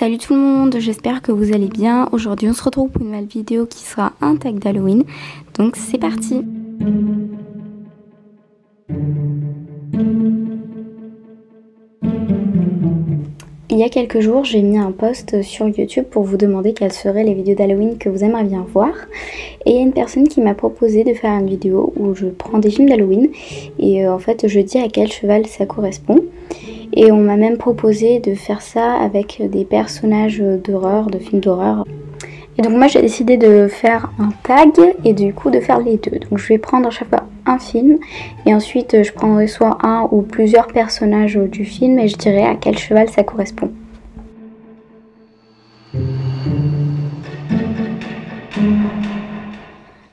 Salut tout le monde, j'espère que vous allez bien. Aujourd'hui on se retrouve pour une nouvelle vidéo qui sera un tag d'Halloween. Donc c'est parti. Il y a quelques jours j'ai mis un post sur YouTube pour vous demander quelles seraient les vidéos d'Halloween que vous aimeriez bien voir. Et il y a une personne qui m'a proposé de faire une vidéo où je prends des films d'Halloween et en fait je dis à quel cheval ça correspond. Et on m'a même proposé de faire ça avec des personnages d'horreur, de films d'horreur. Et donc moi j'ai décidé de faire un tag et du coup de faire les deux. Donc je vais prendre à chaque fois un film et ensuite je prendrai soit un ou plusieurs personnages du film et je dirai à quel cheval ça correspond.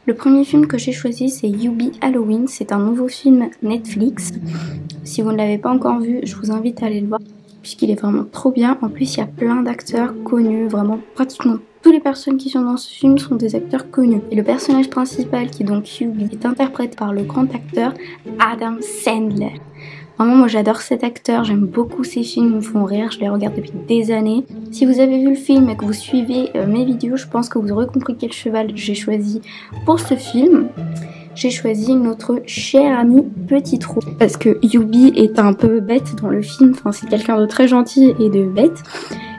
Le premier film que j'ai choisi c'est Yubi Halloween, c'est un nouveau film Netflix. Si vous ne l'avez pas encore vu, je vous invite à aller le voir puisqu'il est vraiment trop bien. En plus il y a plein d'acteurs connus, vraiment pratiquement toutes les personnes qui sont dans ce film sont des acteurs connus. Et le personnage principal qui est donc Yubi est interprété par le grand acteur Adam Sandler. Vraiment moi j'adore cet acteur, j'aime beaucoup ses films, ils me font rire, je les regarde depuis des années. Si vous avez vu le film et que vous suivez mes vidéos, je pense que vous aurez compris quel cheval j'ai choisi pour ce film. J'ai choisi notre cher ami Petit Trou. Parce que Yubi est un peu bête dans le film, enfin c'est quelqu'un de très gentil et de bête.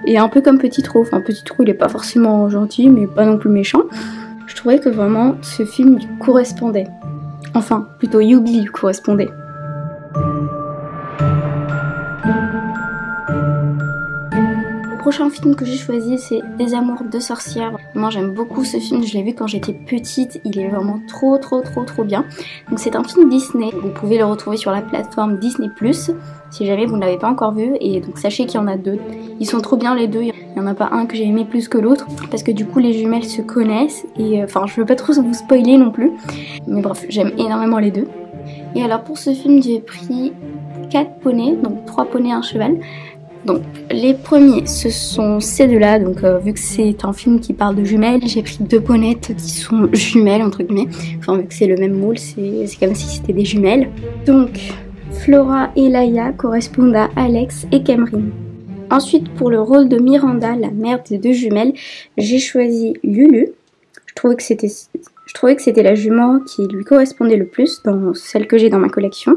Et un peu comme Petit Trou, enfin Petit Trou il est pas forcément gentil mais pas non plus méchant. Je trouvais que vraiment ce film lui correspondait. Enfin plutôt Yubi lui correspondait. Le prochain film que j'ai choisi c'est Des Amours de Sorcières. Moi j'aime beaucoup ce film, je l'ai vu quand j'étais petite, il est vraiment trop bien. Donc c'est un film Disney, vous pouvez le retrouver sur la plateforme Disney+, si jamais vous ne l'avez pas encore vu. Et donc sachez qu'il y en a deux, ils sont trop bien les deux, il n'y en a pas un que j'ai aimé plus que l'autre, parce que du coup les jumelles se connaissent, et enfin je veux pas trop vous spoiler non plus. Mais bref, j'aime énormément les deux. Et alors pour ce film j'ai pris 4 poneys, donc 3 poneys et un cheval. Donc les premiers ce sont ces deux là, donc vu que c'est un film qui parle de jumelles, j'ai pris 2 ponettes qui sont jumelles entre guillemets, enfin vu que c'est le même moule, c'est comme si c'était des jumelles. Donc Flora et Laia correspondent à Alex et Cameron. Ensuite pour le rôle de Miranda, la mère des 2 jumelles, j'ai choisi Lulu. Je trouvais que c'était la jument qui lui correspondait le plus dans celle que j'ai dans ma collection.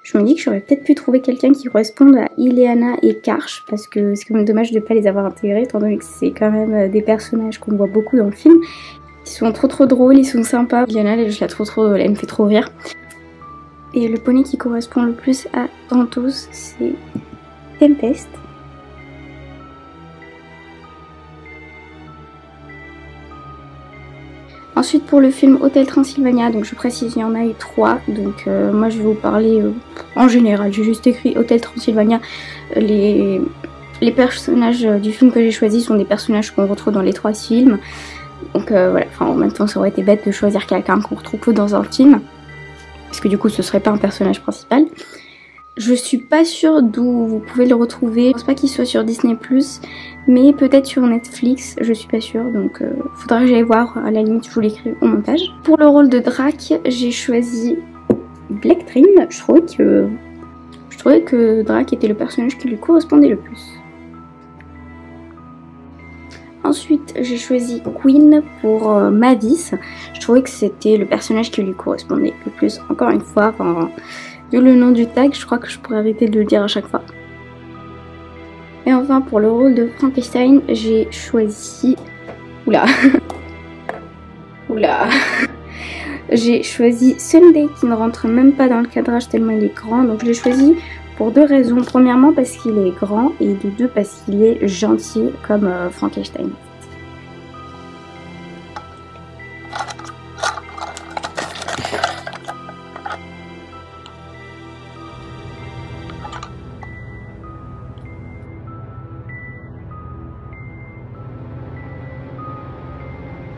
Je me dis que j'aurais peut-être pu trouver quelqu'un qui corresponde à Ileana et Karch, parce que c'est quand même dommage de ne pas les avoir intégrés, étant donné que c'est quand même des personnages qu'on voit beaucoup dans le film. Ils sont trop drôles, ils sont sympas. Ileana, je la trouve trop drôle, elle me fait trop rire. Et le poney qui correspond le plus à Tantos, c'est Tempest. Ensuite pour le film Hôtel Transylvania, donc je précise il y en a eu 3, donc moi je vais vous parler en général, j'ai juste écrit Hôtel Transylvania. Les personnages du film que j'ai choisi sont des personnages qu'on retrouve dans les 3 films, donc voilà, enfin en même temps ça aurait été bête de choisir quelqu'un qu'on retrouve que dans un film, parce que du coup ce serait pas un personnage principal. Je suis pas sûre d'où vous pouvez le retrouver, je pense pas qu'il soit sur Disney+, mais peut-être sur Netflix, je suis pas sûre, donc faudra que j'aille voir, à la limite je vous l'écris au montage. Pour le rôle de Drac, j'ai choisi Black Dream. Je trouvais que Drac était le personnage qui lui correspondait le plus. Ensuite j'ai choisi Queen pour Mavis, je trouvais que c'était le personnage qui lui correspondait le plus, encore une fois, enfin, vu le nom du tag, je crois que je pourrais arrêter de le dire à chaque fois. Et enfin pour le rôle de Frankenstein, j'ai choisi... Oula Oula J'ai choisi Sunday qui ne rentre même pas dans le cadrage tellement il est grand. Donc je l'ai choisi pour 2 raisons. Premièrement parce qu'il est grand et de 2 parce qu'il est gentil comme Frankenstein.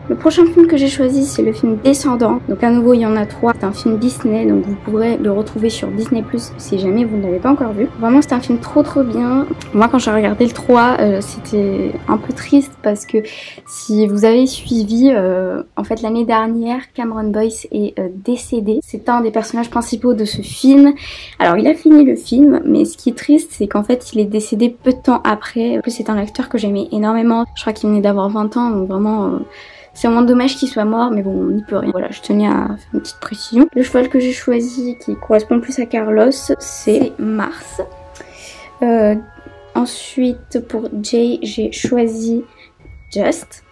Le prochain film que j'ai choisi, c'est le film Descendants. Donc à nouveau, il y en a 3. C'est un film Disney, donc vous pourrez le retrouver sur Disney+, si jamais vous ne l'avez pas encore vu. Vraiment, c'est un film trop bien. Moi, quand j'ai regardé le 3, c'était un peu triste parce que si vous avez suivi, en fait l'année dernière, Cameron Boyce est décédé. C'est un des personnages principaux de ce film. Alors il a fini le film, mais ce qui est triste, c'est qu'en fait il est décédé peu de temps après. En plus, c'est un acteur que j'aimais énormément. Je crois qu'il venait d'avoir 20 ans, donc vraiment... c'est vraiment dommage qu'il soit mort, mais bon, on n'y peut rien. Voilà, je tenais à faire une petite précision. Le cheval que j'ai choisi, qui correspond plus à Carlos, c'est Mars. Ensuite, pour Jay, j'ai choisi Just.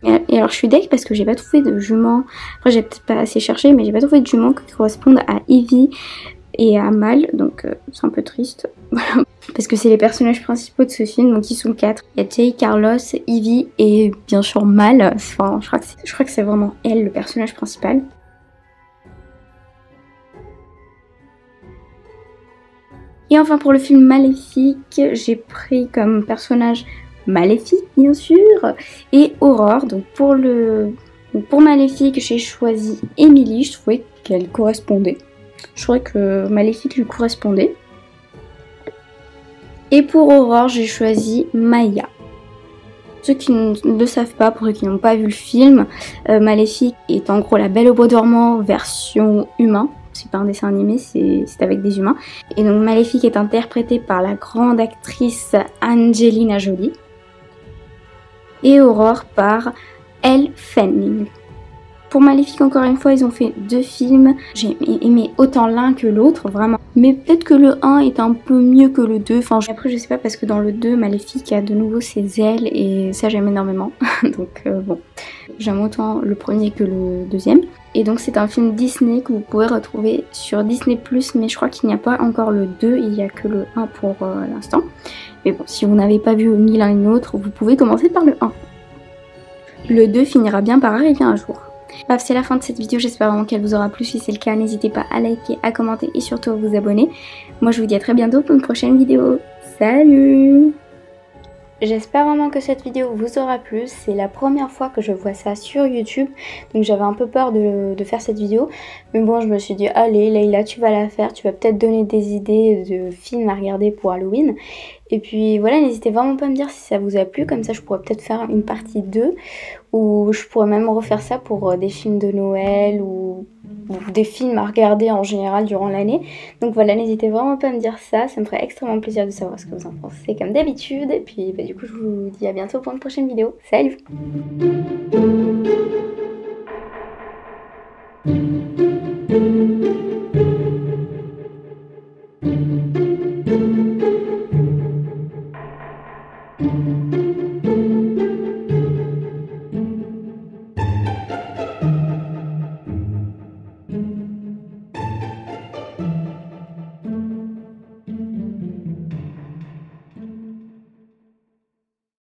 Et alors, je suis deg parce que j'ai pas trouvé de jument. Après, j'ai peut-être pas assez cherché, mais j'ai pas trouvé de jument qui correspondent à Evie et à Mal. Donc, c'est un peu triste. Voilà. Parce que c'est les personnages principaux de ce film, donc ils sont 4. Il y a Jay, Carlos, Evie et bien sûr Mal. Enfin, je crois que c'est vraiment elle le personnage principal. Et enfin pour le film Maléfique, j'ai pris comme personnage Maléfique bien sûr et Aurore. Donc pour Maléfique, j'ai choisi Emily. Je trouvais qu'elle correspondait. Je trouvais que Maléfique lui correspondait. Et pour Aurore, j'ai choisi Maya. Ceux qui ne le savent pas, pour ceux qui n'ont pas vu le film, Maléfique est en gros la Belle au bois dormant version humain. C'est pas un dessin animé, c'est avec des humains. Et donc Maléfique est interprétée par la grande actrice Angelina Jolie. Et Aurore par Elle Fanning. Pour Maléfique, encore une fois, ils ont fait 2 films. J'ai aimé autant l'un que l'autre, vraiment. Mais peut-être que le 1 est un peu mieux que le 2. Enfin, après, je sais pas, parce que dans le 2, Maléfique a de nouveau ses ailes et ça, j'aime énormément. Donc, bon. J'aime autant le premier que le deuxième. Et donc, c'est un film Disney que vous pouvez retrouver sur Disney+, mais je crois qu'il n'y a pas encore le 2, il n'y a que le 1 pour l'instant. Mais bon, si vous n'avez pas vu ni l'un ni l'autre, vous pouvez commencer par le 1. Le 2 finira bien par arriver un jour. Bref, c'est la fin de cette vidéo, j'espère vraiment qu'elle vous aura plu. Si c'est le cas, n'hésitez pas à liker, à commenter et surtout à vous abonner. Moi je vous dis à très bientôt pour une prochaine vidéo. Salut! J'espère vraiment que cette vidéo vous aura plu. C'est la première fois que je vois ça sur YouTube, donc j'avais un peu peur de faire cette vidéo. Mais bon, je me suis dit, allez Leïla, tu vas la faire, tu vas peut-être donner des idées de films à regarder pour Halloween. Et puis voilà, n'hésitez vraiment pas à me dire si ça vous a plu, comme ça je pourrais peut-être faire une partie 2. Ou je pourrais même refaire ça pour des films de Noël ou des films à regarder en général durant l'année. Donc voilà, n'hésitez vraiment pas à me dire ça, ça me ferait extrêmement plaisir de savoir ce que vous en pensez comme d'habitude. Et puis du coup je vous dis à bientôt pour une prochaine vidéo. Salut!